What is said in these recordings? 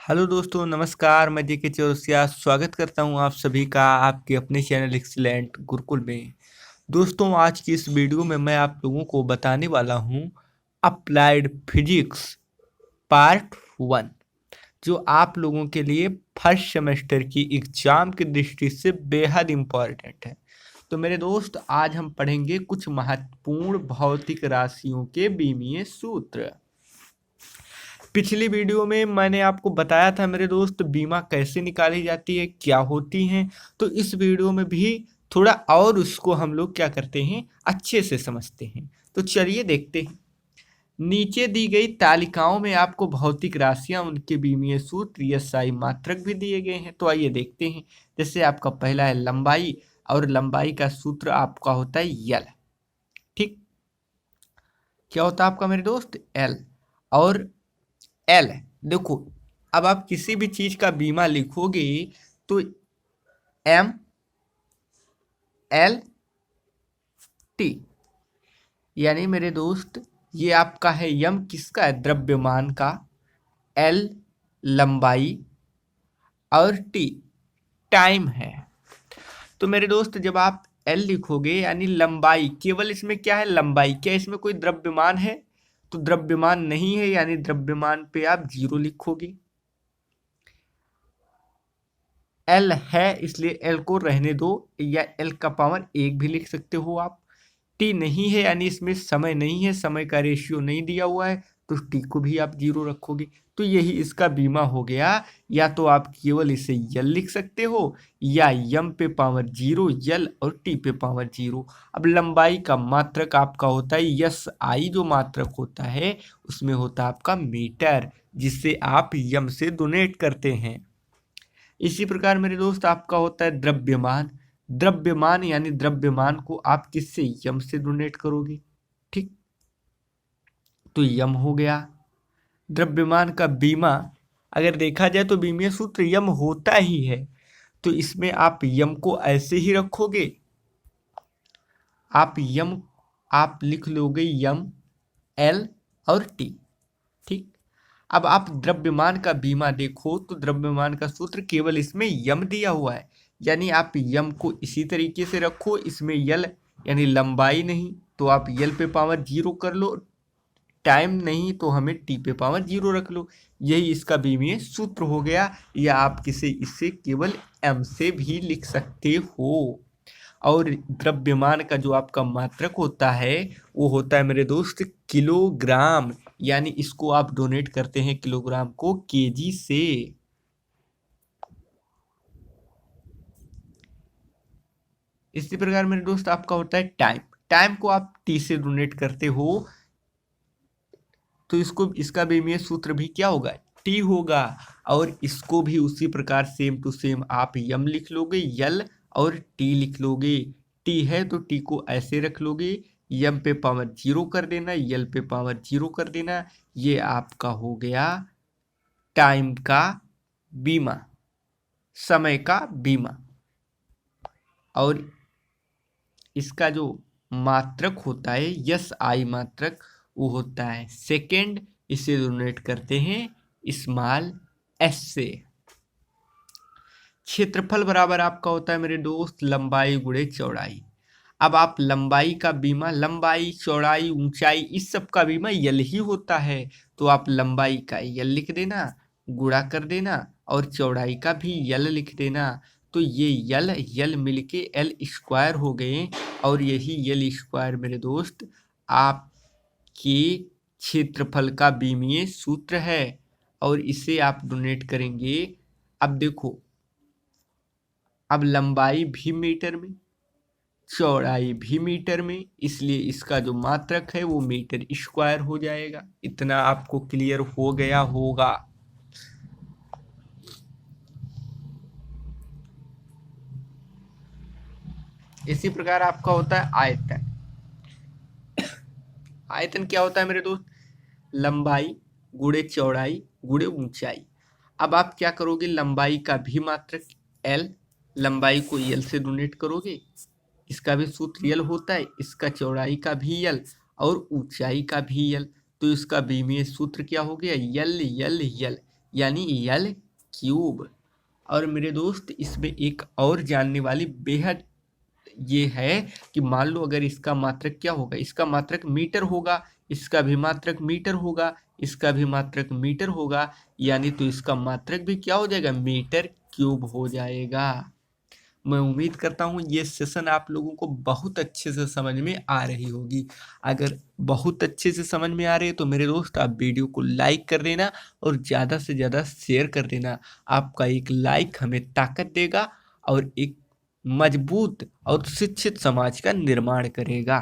Hello दोस्तों, नमस्कार। मैं जेके चौरसिया स्वागत करता हूं आप सभी का आपके अपने चैनल एक्सीलेंट गुरुकुल में। दोस्तों, आज की इस वीडियो में मैं आप लोगों को बताने वाला हूं अप्लाइड फिजिक्स पार्ट 1, जो आप लोगों के लिए फर्स्ट सेमेस्टर की एग्जाम की दृष्टि से बेहद इम्पॉर्टेंट है। तो मेरे दोस्त, आज हम पढ़ेंगे कुछ महत्वपूर्ण भौतिक राशियों के बीमीय सूत्र। पिछली वीडियो में मैंने आपको बताया था मेरे दोस्त, बीमा कैसे निकाली जाती है, क्या होती हैं। तो इस वीडियो में भी थोड़ा और उसको हम लोग क्या करते हैं, अच्छे से समझते हैं। तो चलिए देखते हैं। नीचे दी गई तालिकाओं में आपको भौतिक राशियां, उनके बीमीय सूत्र, एसआई मात्रक भी दिए गए हैं। तो आइए देखते हैं। जैसे आपका पहला है लंबाई, और लंबाई का सूत्र आपका होता है यल। ठीक, क्या होता है आपका मेरे दोस्त? एल। और एल है, देखो, अब आप किसी भी चीज का बीमा लिखोगे तो एम एल टी, यानी मेरे दोस्त ये आपका है यम किसका है? द्रव्यमान का। एल लंबाई, और टी टाइम है। तो मेरे दोस्त, जब आप एल लिखोगे यानी लंबाई, केवल इसमें क्या है? लंबाई। क्या इसमें कोई द्रव्यमान है? तो द्रव्यमान नहीं है, यानी द्रव्यमान पे आप जीरो लिखोगे। एल है इसलिए एल को रहने दो, या एल का पावर एक भी लिख सकते हो आप। टी नहीं है यानी इसमें समय नहीं है, समय का रेशियो नहीं दिया हुआ है, तो टी को भी आप जीरो रखोगे। तो यही इसका बीमा हो गया। या तो आप केवल इसे यल लिख सकते हो, या यम पे पावर जीरो यल और टी पे पावर जीरो। अब लंबाई का मात्रक आपका होता है यस आई, जो मात्रक होता है उसमें होता है आपका मीटर, जिससे आप यम से डोनेट करते हैं। इसी प्रकार मेरे दोस्त आपका होता है द्रव्यमान। द्रव्यमान यानी द्रव्यमान को आप किससे? यम से डोनेट करोगे। ठीक, तो यम हो गया। द्रव्यमान का बीमा अगर देखा जाए तो बीमीय सूत्र यम होता ही है, तो इसमें आप यम को ऐसे ही रखोगे। आप लिख लोगे यम एल और टी। ठीक, अब आप द्रव्यमान का बीमा देखो तो द्रव्यमान का सूत्र केवल इसमें यम दिया हुआ है, यानी आप यम को इसी तरीके से रखो। इसमें यल यानी लंबाई नहीं, तो आप यल पे पावर जीरो कर लो। टाइम नहीं तो हमें टी पे पावर जीरो रख लो। यही इसका बीमीय सूत्र हो गया। या आप किसे इससे केवल एम से भी लिख सकते हो। और द्रव्यमान का जो आपका मात्रक होता है वो होता है मेरे दोस्त किलोग्राम, यानी इसको आप डोनेट करते हैं किलोग्राम को केजी से। इसी प्रकार मेरे दोस्त आपका होता है टाइम। टाइम को आप टी से डोनेट करते हो, तो इसका बीमीय सूत्र भी क्या होगा? टी होगा। और इसको भी उसी प्रकार सेम टू सेम आप यम लिख लोगे यल, और टी लिख लोगे। टी है तो टी को ऐसे रख लोगे, यम पे पावर जीरो कर देना, यल पे पावर जीरो कर देना। ये आपका हो गया टाइम का बीमा, समय का बीमा। और इसका जो मात्रक होता है यस आई मात्रक, वो होता है सेकेंड। इसे डोनेट करते हैं स्मॉल एस से। क्षेत्रफल बराबर आपका होता है मेरे दोस्त लंबाई गुणे चौड़ाई। अब आप लंबाई का बीमा, लंबाई चौड़ाई ऊंचाई, इस सब का बीमा यल ही होता है, तो आप लंबाई का यल लिख देना, गुणा कर देना, और चौड़ाई का भी यल लिख देना। तो ये यल यल मिलके एल स्क्वायर हो गए, और यही यल स्क्वायर मेरे दोस्त आपके क्षेत्रफल का बीमीय सूत्र है। और इसे आप डोनेट करेंगे। अब देखो, अब लंबाई भी मीटर में, चौड़ाई भी मीटर में, इसलिए इसका जो मात्रक है वो मीटर स्क्वायर हो जाएगा। इतना आपको क्लियर हो गया होगा। इसी प्रकार आपका होता है आयतन। आयतन क्या होता है मेरे दोस्त? लंबाई गुणे चौड़ाई गुणे ऊंचाई। अब आप क्या करोगे? लंबाई का भी मात्रक एल, लंबाई को यल से डोनेट करोगे, इसका भी सूत्र यल होता है, इसका चौड़ाई का भी यल और ऊंचाई का भी यल। तो इसका बीमीय सूत्र क्या हो गया? यल यल यल। यानी यल क्यूब। और मेरे दोस्त इसमें एक और जानने वाली बेहद ये है कि मान लो अगर इसका मात्रक क्या होगा, इसका मात्रक मीटर होगा, इसका भी मात्रक मीटर होगा, इसका भी मात्रक मीटर होगा, यानी तो इसका मात्रक भी क्या हो जाएगा, मीटर क्यूब हो जाएगा। मैं उम्मीद करता हूँ ये सेशन आप लोगों को बहुत अच्छे से समझ में आ रही होगी। अगर बहुत अच्छे से समझ में आ रही है तो मेरे दोस्त आप वीडियो को लाइक कर देना और ज़्यादा से ज़्यादा शेयर कर देना। आपका एक लाइक हमें ताकत देगा और एक मजबूत और शिक्षित समाज का निर्माण करेगा।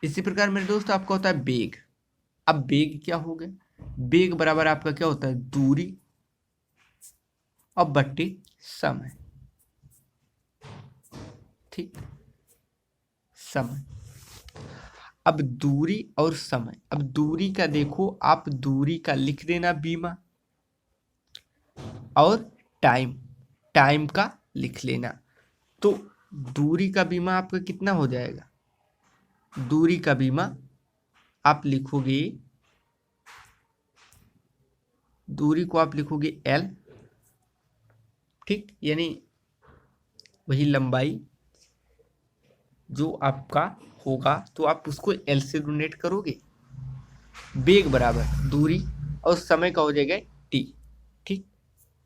इसी प्रकार मेरे दोस्त आपका होता है वेग। अब वेग क्या हो गया, वेग बराबर आपका क्या होता है, दूरी और बट्टे समय। ठीक, समय। अब दूरी और समय, अब दूरी का देखो आप, दूरी का लिख देना बीमा, और टाइम, टाइम का लिख लेना। तो दूरी का बीमा आपका कितना हो जाएगा, दूरी का बीमा आप लिखोगे, दूरी को आप लिखोगे एल, ठीक, यानी वही लंबाई जो आपका होगा तो आप उसको एल से डोनेट करोगे। वेग बराबर दूरी और समय का हो जाएगा टी। ठीक,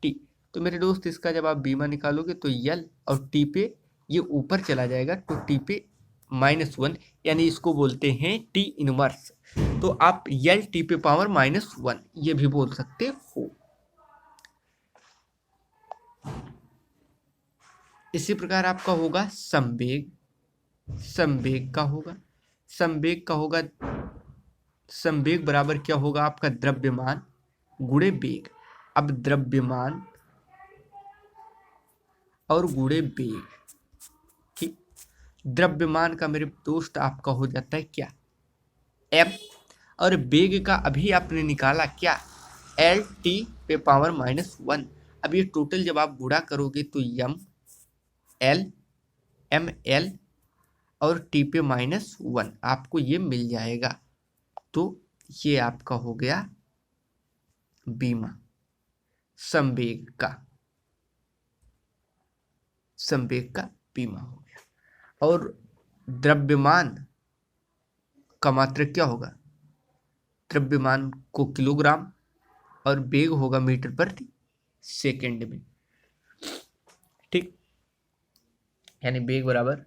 टी। तो मेरे दोस्त इसका जब आप बीमा निकालोगे तो यल और टी पे ये ऊपर चला जाएगा, तो टी पे -1, यानी इसको बोलते हैं टी इनवर्स। तो आप यल टी पे पावर -1 ये भी बोल सकते हो। इसी प्रकार आपका होगा संवेग, संवेग का होगा, संवेग का होगा, संवेग बराबर क्या होगा आपका, द्रव्यमान गुणे वेग। अब द्रव्यमान और गुणे वेग, ठीक, द्रव्यमान का मेरे दोस्त आपका हो जाता है क्या, एम, और वेग का अभी आपने निकाला क्या, एल टी पे पावर -1। अब ये टोटल जब आप गुणा करोगे तो यम एल एम एल और टी पे -1 आपको ये मिल जाएगा। तो ये आपका हो गया बीमा संवेग का, संवेग का बीमा हो गया। और द्रव्यमान का मात्रक क्या होगा, द्रव्यमान को किलोग्राम और वेग होगा मीटर प्रति सेकंड में। ठीक, यानी वेग बराबर,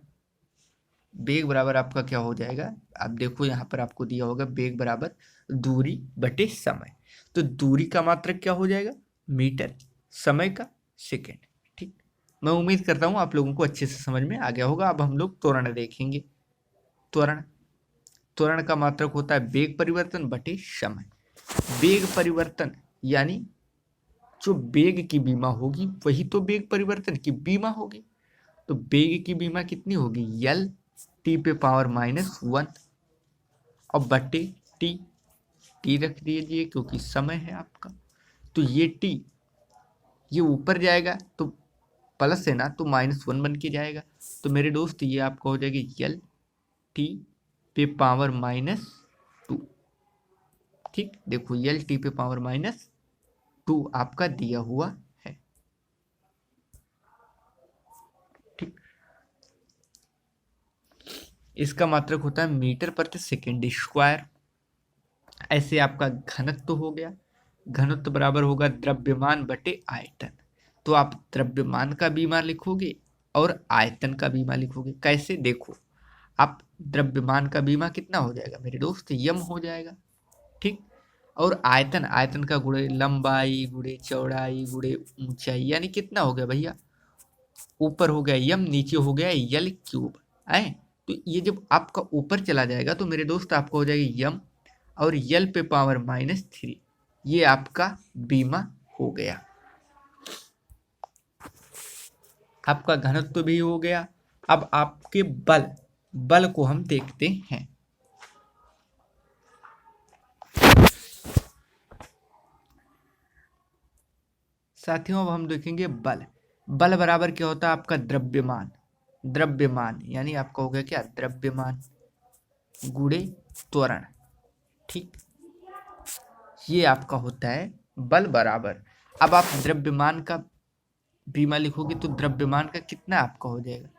वेग बराबर आपका क्या हो जाएगा, आप देखो यहाँ पर आपको दिया होगा वेग बराबर दूरी बटे समय। तो दूरी का मात्रक क्या हो जाएगा, मीटर, समय का सेकंड। ठीक, मैं उम्मीद करता हूँ आप लोगों को अच्छे से समझ में आ गया होगा। अब हम लोग त्वरण देखेंगे। त्वरण, त्वरण का मात्रक होता है वेग परिवर्तन बटे समय। वेग परिवर्तन यानी जो वेग की बीमा होगी वही तो वेग परिवर्तन की बीमा होगी। तो वेग की बीमा कितनी होगी, यल टी पे पावर -1 और बटे टी, टी रख दीजिए क्योंकि समय है आपका। तो ये टी ये ऊपर जाएगा तो प्लस है ना, तो -1 बन के जाएगा। तो मेरे दोस्त ये आपका हो जाएगा यल टी पे पावर -2। ठीक, देखो यल टी पे पावर -2 आपका दिया हुआ है। ठीक, इसका मात्रक होता है मीटर प्रति सेकेंड स्क्वायर। ऐसे आपका घनत्व हो गया, घनत्व बराबर होगा द्रव्यमान बटे आयतन। तो आप द्रव्यमान का बीमा लिखोगे और आयतन का बीमा लिखोगे। कैसे, देखो आप द्रव्यमान का बीमा कितना हो जाएगा मेरे दोस्त, यम हो जाएगा। ठीक, और आयतन, आयतन का गुणे लंबाई गुणे चौड़ाई गुणे ऊंचाई, यानी कितना हो गया भैया, ऊपर हो गया यम, नीचे हो गया यल क्यूब है। तो ये जब आपका ऊपर चला जाएगा तो मेरे दोस्त आपका हो जाएगा यम और यल पे पावर -3, ये आपका बीमा हो गया। आपका घनत्व भी हो गया। अब आपके बल, बल को हम देखते हैं। साथियों अब हम देखेंगे बल। बल बराबर क्या होता है आपका द्रव्यमान, द्रव्यमान यानी आपका हो गया क्या, द्रव्यमान गुणे त्वरण। ठीक, ये आपका होता है बल बराबर। अब आप द्रव्यमान का बीमा लिखोगे तो द्रव्यमान का कितना आपका हो जाएगा,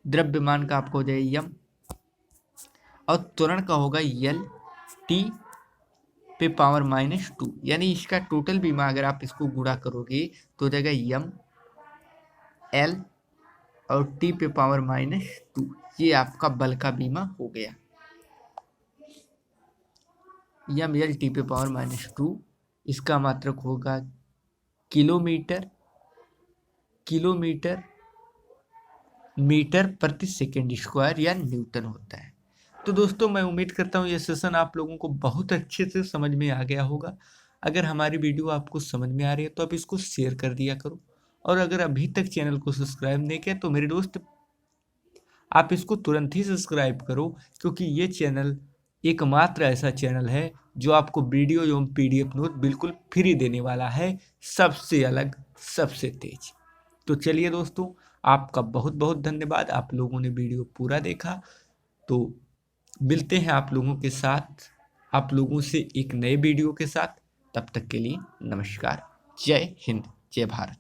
द्रव्यमान का आपका हो जाएगा यम, और त्वरण का होगा यल टी पे पावर -2, यानी इसका टोटल बीमा अगर आप इसको गुणा करोगे तो हो जाएगा यम एल और टी पे पावर -2। ये आपका बल का बीमा हो गया, यम एल टी पे पावर -2। इसका मात्रक होगा किलोमीटर मीटर प्रति सेकेंड स्क्वायर या न्यूटन होता है। तो दोस्तों मैं उम्मीद करता हूँ ये सेशन आप लोगों को बहुत अच्छे से समझ में आ गया होगा। अगर हमारी वीडियो आपको समझ में आ रही है तो आप इसको शेयर कर दिया करो, और अगर अभी तक चैनल को सब्सक्राइब नहीं किया तो मेरे दोस्त आप इसको तुरंत ही सब्सक्राइब करो, क्योंकि ये चैनल एकमात्र ऐसा चैनल है जो आपको वीडियो एवं PDF नोट बिल्कुल फ्री देने वाला है, सबसे अलग, सबसे तेज। तो चलिए दोस्तों, आपका बहुत बहुत धन्यवाद, आप लोगों ने वीडियो पूरा देखा। तो मिलते हैं आप लोगों से एक नए वीडियो के साथ। तब तक के लिए नमस्कार, जय हिंद, जय भारत।